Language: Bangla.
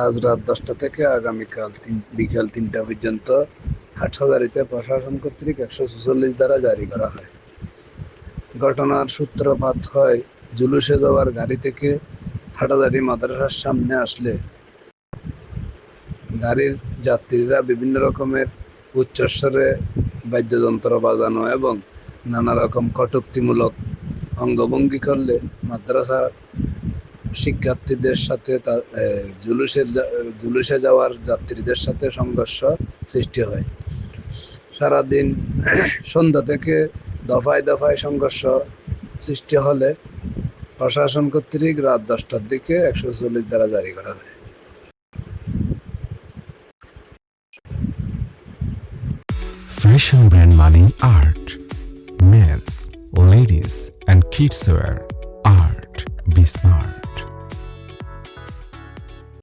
আজ রাত 10টা থেকে আগামীকাল বিকাল 3টা পর্যন্ত হাটহাজারীতে প্রশাসন কর্তৃক 146 ধারা জারি করা হয়। ঘটনার সূত্রপাত হয় জুলুসে যাওয়ার গাড়ি থেকে হাটহাজারী মাদ্রাসার সামনে আসলে গাড়ির যাত্রীরা বিভিন্ন রকমের উচ্চস্বরে বাদ্যযন্ত্র বাজানো এবং নানা রকম কটূক্তিমূলক অঙ্গভঙ্গি করলে মাদ্রাসা শিক্ষার্থীদের সাথে জুলুসে যাওয়ার যাত্রীদের সাথে সংঘর্ষ সৃষ্টি হয়। সারাদিন সন্ধ্যা থেকে দফায় দফায় সংঘর্ষ সৃষ্টি হলে প্রশাসন কর্তৃক রাত 10টার দিকে 140 ধারা জারি করা হয়। Fashion brand Mani Art. Men's, ladies and kids wear. Art. Be smart.